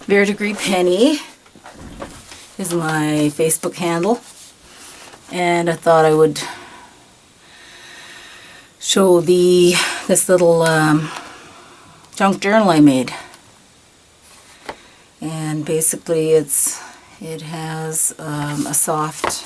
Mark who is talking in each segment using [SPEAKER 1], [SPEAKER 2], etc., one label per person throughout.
[SPEAKER 1] Verdigris Penny is my Facebook handle, and I thought I would show this little junk journal I made. And basically it has a soft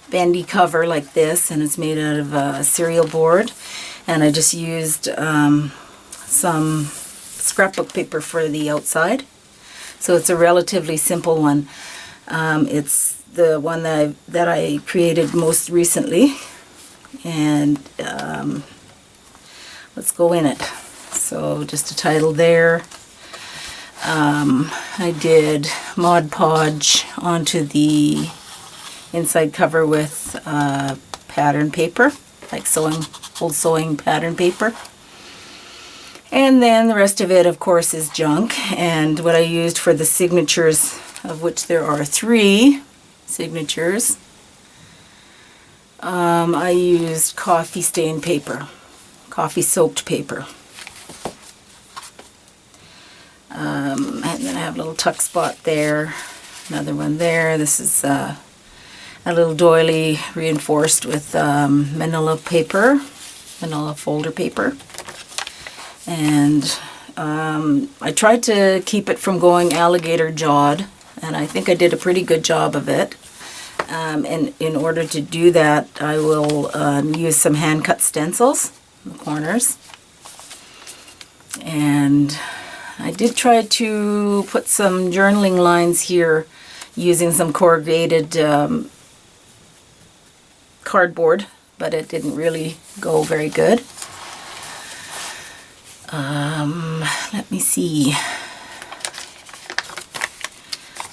[SPEAKER 1] bendy cover like this, and it's made out of a cereal board, and I just used some scrapbook paper for the outside. So it's a relatively simple one. It's the one that I created most recently, and let's go in it. So just a title there. I did Mod Podge onto the inside cover with pattern paper, like old sewing pattern paper. And then the rest of it, of course, is junk. And what I used for the signatures, of which there are 3 signatures, I used coffee stained paper, coffee soaked paper. And then I have a little tuck spot there, another one there. This is a little doily reinforced with manila paper, manila folder paper. And I tried to keep it from going alligator jawed, and I think I did a pretty good job of it. And in order to do that, I will use some hand cut stencils in the corners. And I did try to put some journaling lines here using some corrugated cardboard, but it didn't really go very good. Let me see.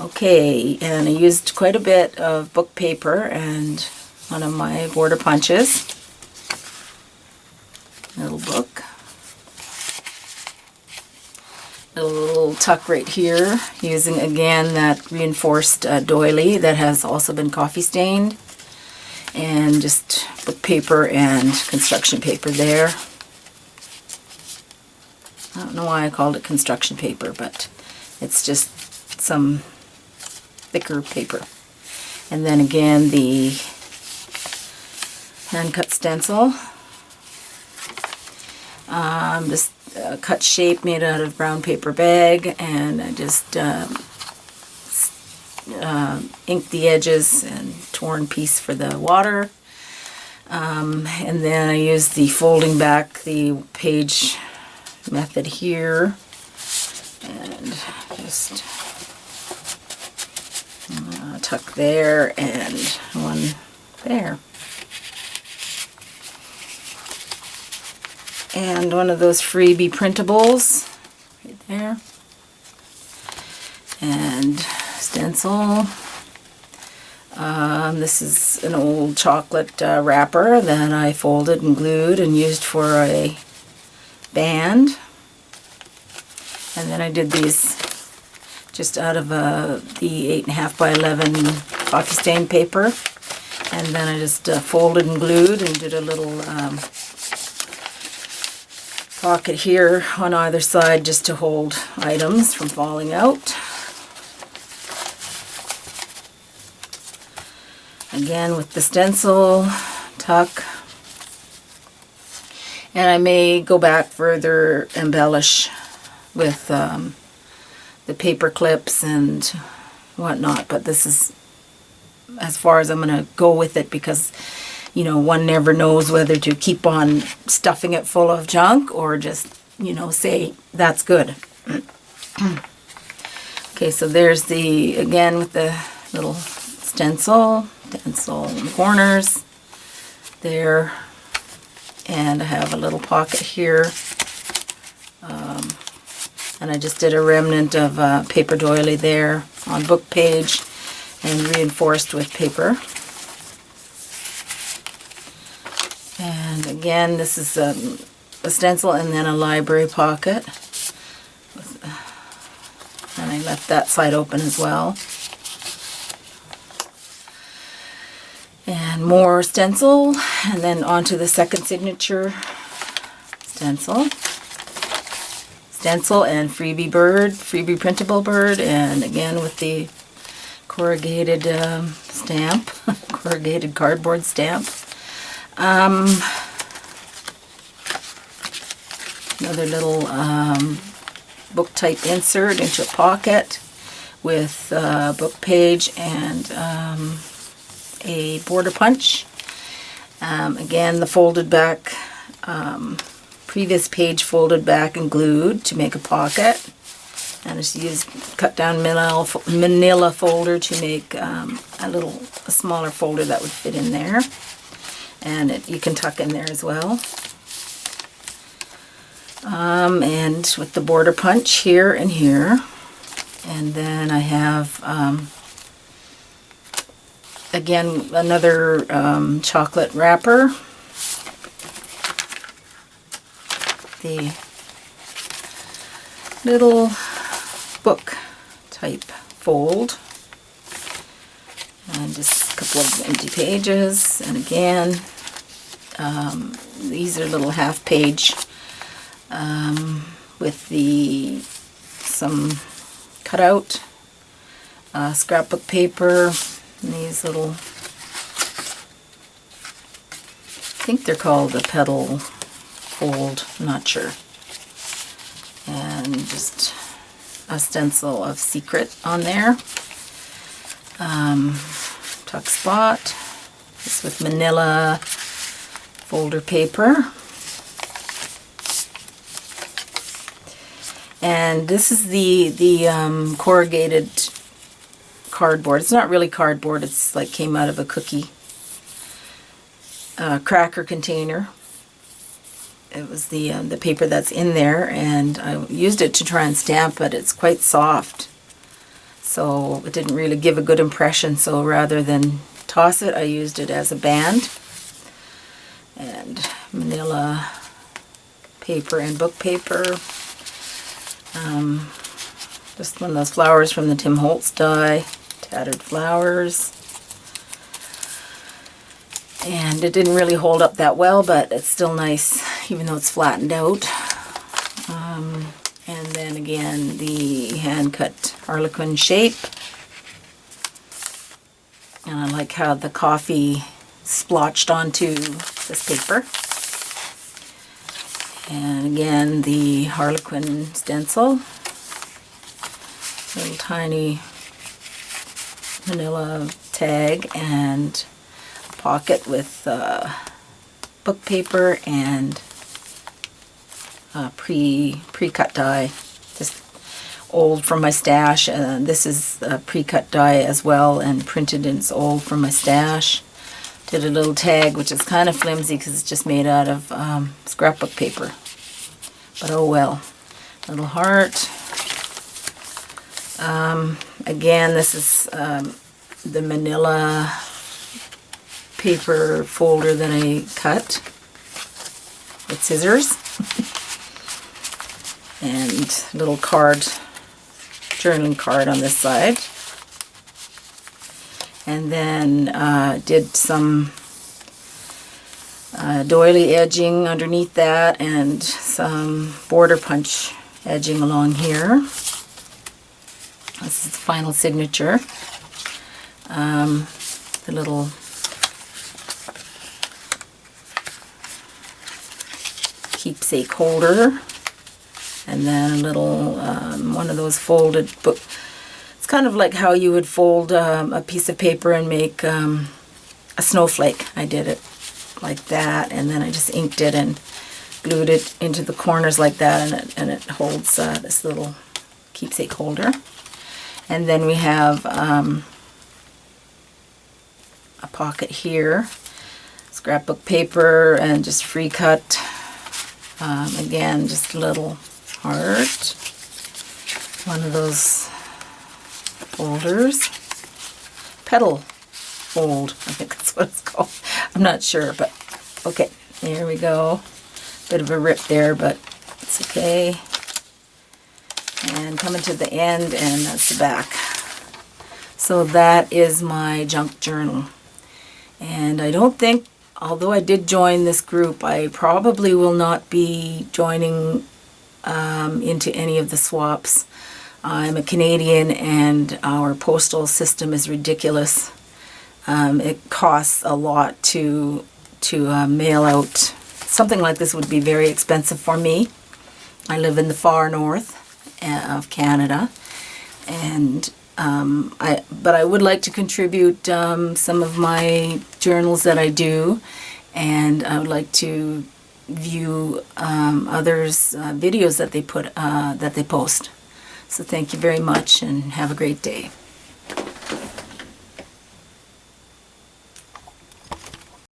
[SPEAKER 1] Okay, and I used quite a bit of book paper and one of my border punches. Little book. A little tuck right here, using again that reinforced doily that has also been coffee stained, and just book paper and construction paper there. I don't know why I called it construction paper, but it's just some thicker paper. And then again the hand cut stencil. Just cut shape made out of brown paper bag, and I just inked the edges and torn piece for the water. And then I used the folding back the page method here, and just tuck there and one there. And one of those freebie printables right there. And stencil. This is an old chocolate wrapper that I folded and glued and used for a band. And then I did these just out of the 8.5 by 11 coffee stain paper. And then I just folded and glued and did a little pocket here on either side just to hold items from falling out. Again with the stencil, tuck. And I may go back further, embellish with the paper clips and whatnot, but this is as far as I'm going to go with it, because you know, one never knows whether to keep on stuffing it full of junk or just, you know, say that's good. Okay, so there's the, again with the little stencil in the corners there, and I have a little pocket here, and I just did a remnant of paper doily there on book page and reinforced with paper. And again, this is a stencil and then a library pocket. And I left that side open as well. And more stencil, and then onto the second signature stencil. stencil and freebie printable bird, and again with the corrugated stamp, corrugated cardboard stamp. Another little book type insert into a pocket with a book page and a border punch. Again, the folded back, previous page folded back and glued to make a pocket. And I just used cut down manila folder to make a smaller folder that would fit in there. And you can tuck in there as well. And with the border punch here and here. And then I have, again, another chocolate wrapper. The little book type fold. And just a couple of empty pages. And again, these are little half page with some cutout scrapbook paper, and these little, I think they're called a petal fold, I'm not sure, and just a stencil of Secret on there, tuck spot, this with manila folder paper. And this is the corrugated cardboard. It's not really cardboard. It's like came out of a cookie cracker container. It was the paper that's in there, and I used it to try and stamp, but it's quite soft. So it didn't really give a good impression. So rather than toss it, I used it as a band. And manila paper and book paper. Just one of those flowers from the Tim Holtz die, tattered flowers. And it didn't really hold up that well, but it's still nice, even though it's flattened out. And then again, the hand-cut harlequin shape. And I like how the coffee splotched onto this paper. And again, the harlequin stencil, little tiny manila tag, and a pocket with book paper and pre-cut die, just old from my stash. This is a pre-cut die as well, and printed, and it's old from my stash. Did a little tag, which is kind of flimsy because it's just made out of scrapbook paper. But oh well. Little heart. Again, this is the manila paper folder that I cut with scissors. And little card, journaling card on this side. And then did some doily edging underneath that, and some border punch edging along here. This is the final signature. The little keepsake holder, and then a little one of those folded book. It's kind of like how you would fold a piece of paper and make a snowflake. I did it like that, and then I just inked it and glued it into the corners like that, and it holds this little keepsake holder. And then we have a pocket here, scrapbook paper, and just free cut. Again, just a little heart. One of those folders. Petal fold, I think that's what it's called. I'm not sure, but okay, there we go. Bit of a rip there, but it's okay. And coming to the end, and that's the back. So that is my junk journal. And I don't think, although I did join this group, I probably will not be joining into any of the swaps. I'm a Canadian and our postal system is ridiculous. It costs a lot to mail out. Something like this would be very expensive for me. I live in the far north of Canada, and but I would like to contribute some of my journals that I do, and I would like to view others' videos that they post. So thank you very much, and have a great day.